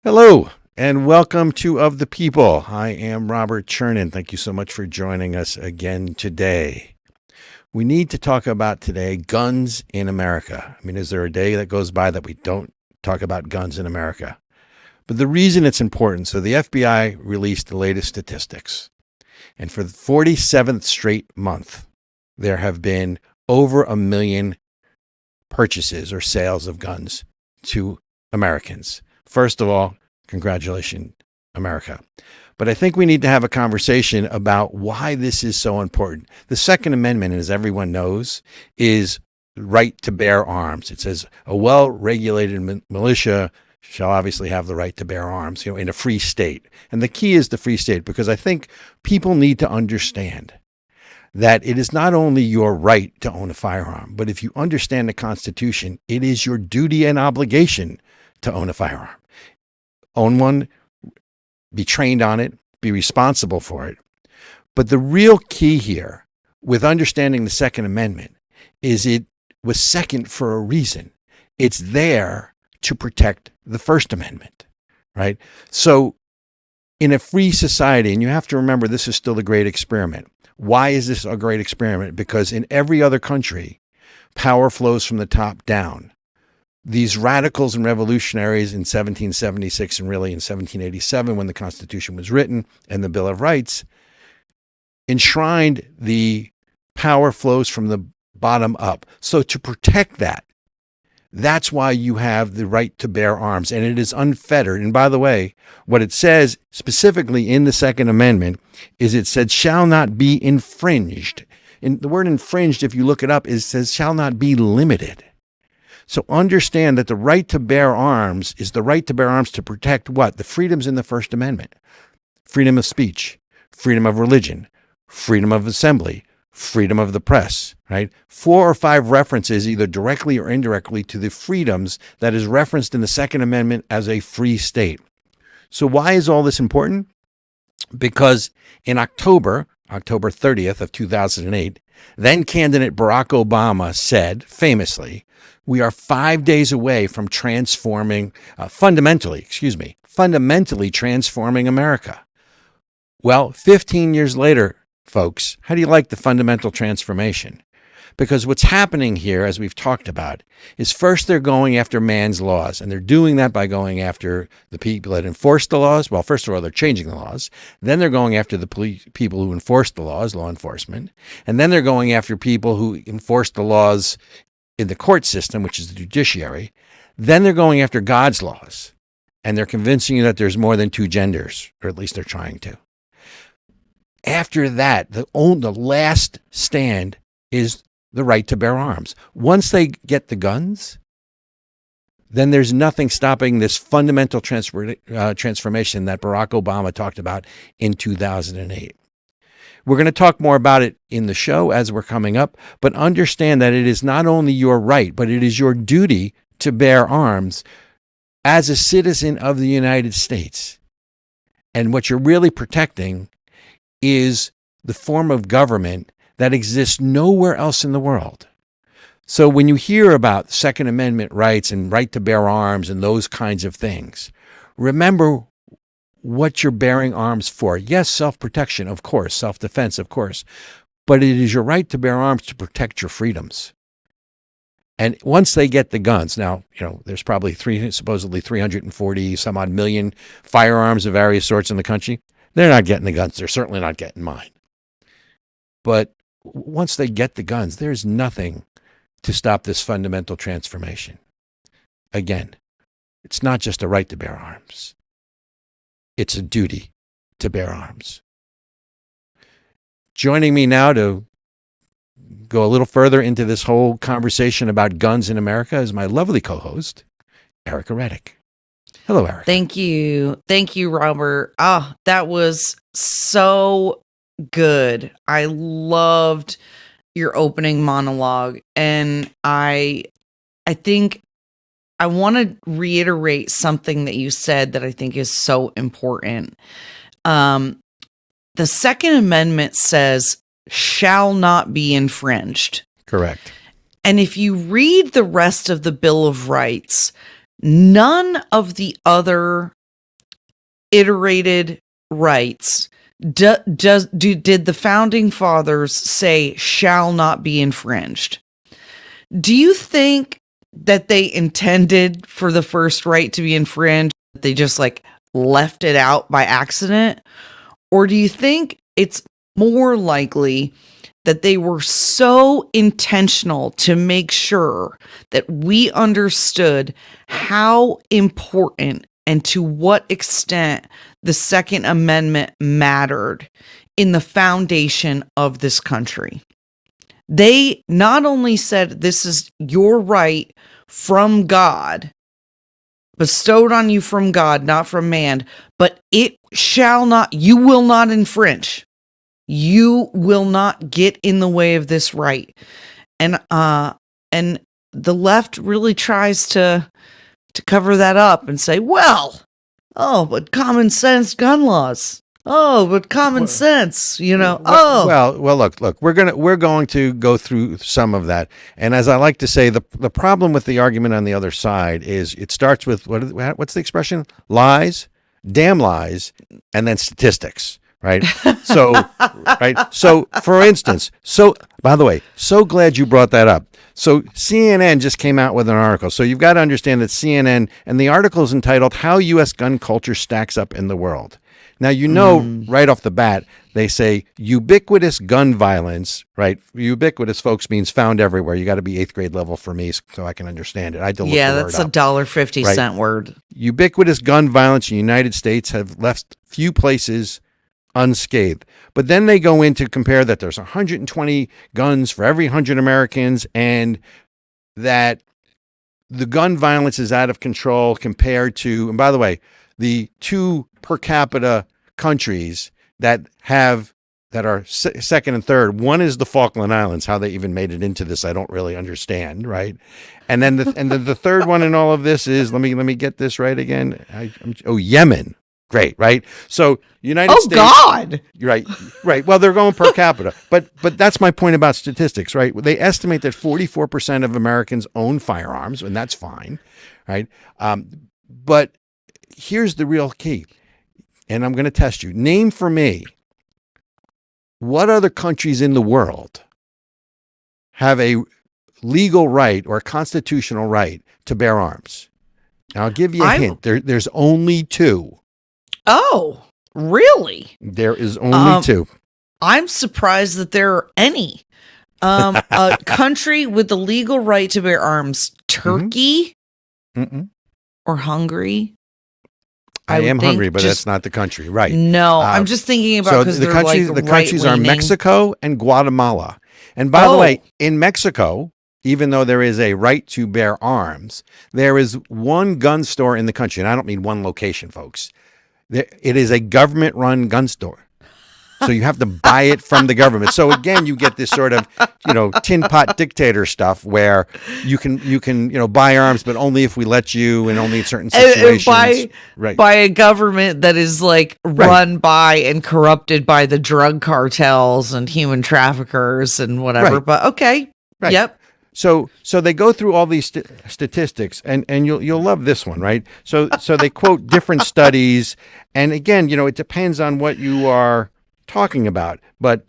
Hello and welcome to Of the People. I am Robert Chernin. Thank you so much for joining us again today. We need to talk about today guns in America. I mean, is there a day that goes by that we don't talk about guns in America? But the reason it's important, so the FBI released the latest statistics. And for the 47th straight month, there have been over 1 million purchases or sales of guns to Americans. First of all, congratulations, America. But I think we need to have a conversation about why this is so important. The Second Amendment, as everyone knows, is the right to bear arms. It says a well-regulated militia shall obviously have the right to bear arms, in a free state. And the key is the free state, because I think people need to understand that it is not only your right to own a firearm, but if you understand the Constitution, it is your duty and obligation to own a firearm. Own one, be trained on it, be responsible for it. But the real key here with understanding the Second Amendment is it was second for a reason. It's there to protect the First Amendment, right? So in a free society, and you have to remember this is still the great experiment. Why is this a great experiment? Because in every other country, power flows from the top down. These radicals and revolutionaries in 1776 and really in 1787, when the Constitution was written and the Bill of Rights, enshrined the power flows from the bottom up. So to protect that, that's why you have the right to bear arms, and it is unfettered. And by the way, what it says specifically in the Second Amendment is it said shall not be infringed. And the word infringed, if you look it up, says shall not be limited. So understand that the right to bear arms is the right to bear arms to protect what? The freedoms in the First Amendment. Freedom of speech, freedom of religion, freedom of assembly, freedom of the press, right? 4 or 5 references, either directly or indirectly, to the freedoms that is referenced in the Second Amendment as a free state. So why is all this important? Because in October 30th of 2008, then candidate Barack Obama said famously, we are 5 days away from fundamentally transforming America. Well, 15 years later, folks, how do you like the fundamental transformation? Because what's happening here, as we've talked about, is first they're going after man's laws, and they're doing that by going after the people that enforce the laws. Well, first of all, they're changing the laws. Then they're going after the people who enforce the laws, law enforcement. And then they're going after people who enforce the laws in the court system, which is the judiciary. Then they're going after God's laws, and they're convincing you that there's more than 2 genders, or at least they're trying to. After that, the last stand is the right to bear arms. Once they get the guns, then there's nothing stopping this fundamental transformation that Barack Obama talked about in 2008. We're going to talk more about it in the show as we're coming up, but understand that it is not only your right, but it is your duty to bear arms as a citizen of the United States. And what you're really protecting is the form of government that exists nowhere else in the world. So when you hear about Second Amendment rights and right to bear arms and those kinds of things, remember what you're bearing arms for. Yes, self-protection, of course, self-defense, of course, but it is your right to bear arms to protect your freedoms. And once they get the guns, now, there's probably supposedly 340 some odd million firearms of various sorts in the country. They're not getting the guns. They're certainly not getting mine. But once they get the guns, there's nothing to stop this fundamental transformation. Again, it's not just a right to bear arms. It's a duty to bear arms. Joining me now to go a little further into this whole conversation about guns in America is my lovely co-host, Ericka Redic. Hello, Eric. Thank you. Thank you, Robert. That was so good. I loved your opening monologue. And I think I want to reiterate something that you said that I think is so important. The Second Amendment says shall not be infringed. Correct. And if you read the rest of the Bill of Rights, none of the other reiterated rights did the founding fathers say shall not be infringed? Do you think that they intended for the first right to be infringed? They just like left it out by accident? Or do you think it's more likely that they were so intentional to make sure that we understood how important and to what extent the Second Amendment mattered in the foundation of this country? They not only said this is your right from God, bestowed on you from God, not from man, but you will not infringe. You will not get in the way of this right. And the left really tries to cover that up and say, well, but common sense gun laws. But common sense, Well, look, we're going to go through some of that. And as I like to say, the problem with the argument on the other side is it starts with what's the expression? Lies, damn lies, and then statistics. Right. So, right. So, for instance, by the way, so glad you brought that up. So CNN just came out with an article. So you've got to understand that CNN, and the article is entitled "How U.S. Gun Culture Stacks Up in the World." Now, right off the bat, they say ubiquitous gun violence, right? Ubiquitous, folks, means found everywhere. You got to be 8th grade level for me so I can understand it. I had to look the word up. That's $1.50 word. Ubiquitous gun violence in the United States have left few places unscathed. But then they go in to compare that there's 120 guns for every 100 Americans, and that the gun violence is out of control compared to, and by the way, the 2 per capita countries that are second and third. One is the Falkland Islands. How they even made it into this, I don't really understand, right? And then the third one in all of this is, let me get this right again. Yemen. Great, right? So United States. Oh God! Right. Well, they're going per capita, but that's my point about statistics, right? They estimate that 44% of Americans own firearms, and that's fine, right? But here's the real key, and I'm going to test you. Name for me what other countries in the world have a legal right or a constitutional right to bear arms. Now, I'll give you a hint. There's only 2. Oh, really? There is only 2. I'm surprised that there are any. A country with the legal right to bear arms: Turkey or Hungary. I am hungry, but that's not the country, right? No, I'm just thinking about because the countries are Mexico and Guatemala. And by the way, in Mexico, even though there is a right to bear arms, there is one gun store in the country, and I don't mean one location, folks. It is a government-run gun store. So you have to buy it from the government. So again, you get this sort of, tin pot dictator stuff where you can buy arms, but only if we let you, and only in certain situations. By a government that is run by and corrupted by the drug cartels and human traffickers and whatever. Right. But okay. Right. Yep. So they go through all these statistics, and you'll love this one, right? So they quote different studies, and again, it depends on what you are talking about. But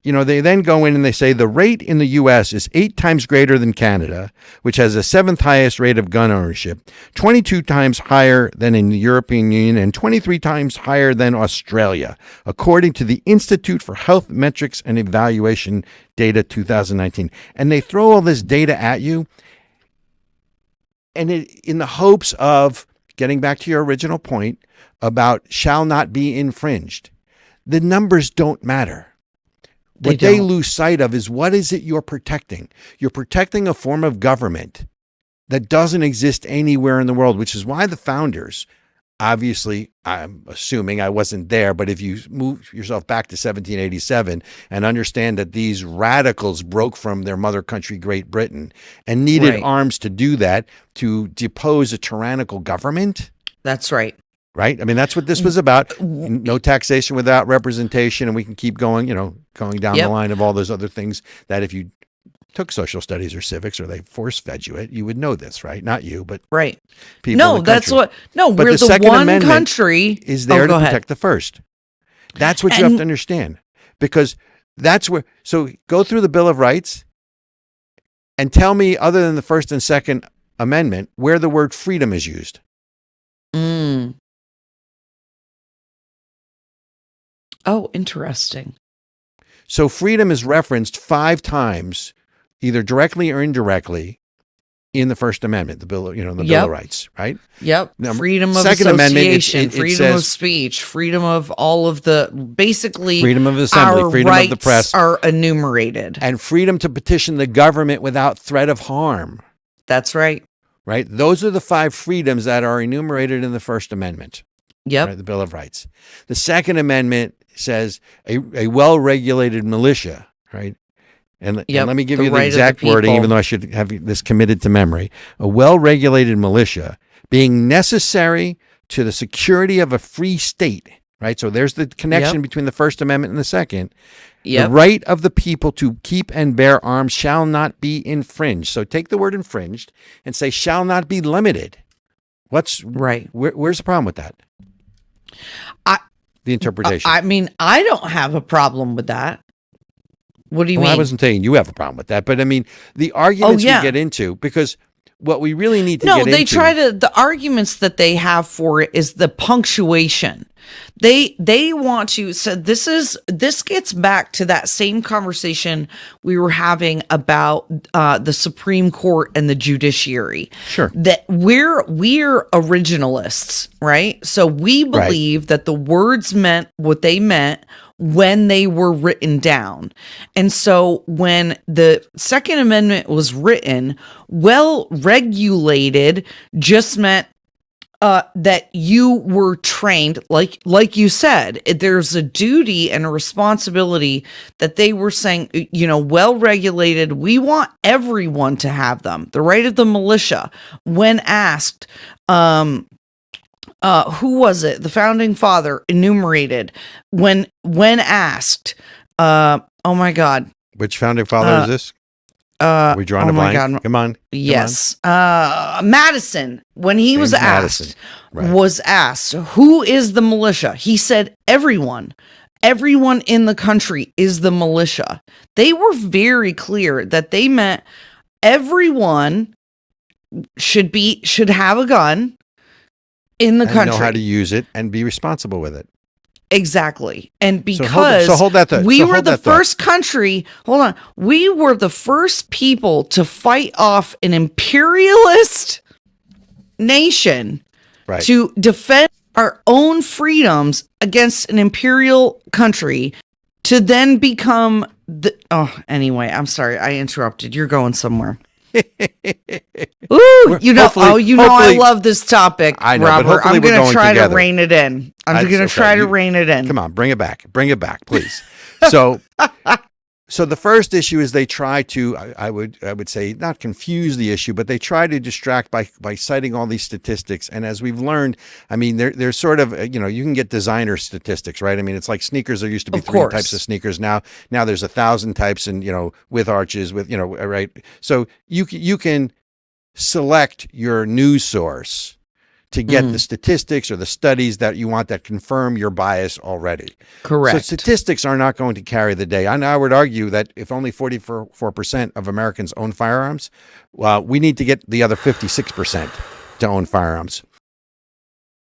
they then go in and they say the rate in the U.S. is 8 times greater than Canada, which has the 7th highest rate of gun ownership, 22 times higher than in the European Union, and 23 times higher than Australia, according to the Institute for Health Metrics and Evaluation Data 2019. And they throw all this data at you, and in the hopes of getting back to your original point about shall not be infringed. The numbers don't matter. What they lose sight of is, what is it you're protecting? You're protecting a form of government that doesn't exist anywhere in the world, which is why the founders, obviously, I'm assuming I wasn't there, but if you move yourself back to 1787 and understand that these radicals broke from their mother country, Great Britain, and needed arms to do that, to depose a tyrannical government. That's right. Right? I mean, that's what this was about. No taxation without representation. And we can keep going, going down the line of all those other things that if you took social studies or civics, or they force fed you it, you would know this, right? Not you, but right. people. No, in the that's country. what. No, But we're the the Second one Amendment country is there to go ahead. protect the First. That's what you have to understand, because that's where. So go through the Bill of Rights and tell me, other than the First and Second Amendment, where the word freedom is used. Oh, interesting. So freedom is referenced 5 times, either directly or indirectly, in the First Amendment, the Bill, the Bill of Rights, right? Yep. Now, Freedom of Second Amendment, association, it freedom says, of speech, freedom of all of the, basically, freedom of assembly, our freedom rights of the press, are enumerated. and freedom to petition the government without threat of harm. That's right. Right? Those are the 5 freedoms that are enumerated in the First Amendment. Yep. Right? The Bill of Rights. The Second Amendment says a well-regulated militia, right? And let me give you the exact wording, even though I should have this committed to memory. A well-regulated militia being necessary to the security of a free state, right? So there's the connection between the First Amendment and the Second. The right of the people to keep and bear arms shall not be infringed. So take the word infringed and say shall not be limited. What's right? Where's the problem with that? The interpretation. I mean, I don't have a problem with that. What do you mean? I wasn't saying you have a problem with that, but I mean, the arguments we get into, because what we really need to get into. No, they try to, the arguments that they have for it is the punctuation. They want to, so this gets back to that same conversation we were having about the Supreme Court and the judiciary. Sure. That we're originalists, right? So we believe that the words meant what they meant when they were written down. And so when the Second Amendment was written, well regulated just meant that you were trained, like you said, there's a duty and a responsibility that they were saying, well regulated. We want everyone to have them. The right of the militia, when asked, who was it? The founding father enumerated when asked, oh my God. Which founding father is this? Are we drawing a blank? God. Come on. Yes. Madison, when he was asked, who is the militia? He said, everyone in the country is the militia. They were very clear that they meant everyone should have a gun in the country. Know how to use it and be responsible with it. Exactly. And because we were the first country, we were the first people to fight off an imperialist nation to defend our own freedoms against an imperial country, to then become anyway, I'm sorry, I interrupted. You're going somewhere. Ooh, I love this topic, I know, Robert. I'm going to try to rein it in. I'm going to try to rein it in. Come on, bring it back, please. So the first issue is they try to, I would say, not confuse the issue, but they try to distract by citing all these statistics. And as we've learned, I mean, there's sort of, you can get designer statistics, right? I mean, it's like sneakers. There used to be 3 types of sneakers. Now there's 1,000 types, and with arches, with right. So you can select your news source to get the statistics or the studies that you want that confirm your bias already. Correct. So statistics are not going to carry the day. I would argue that if only 44% of Americans own firearms, we need to get the other 56% to own firearms.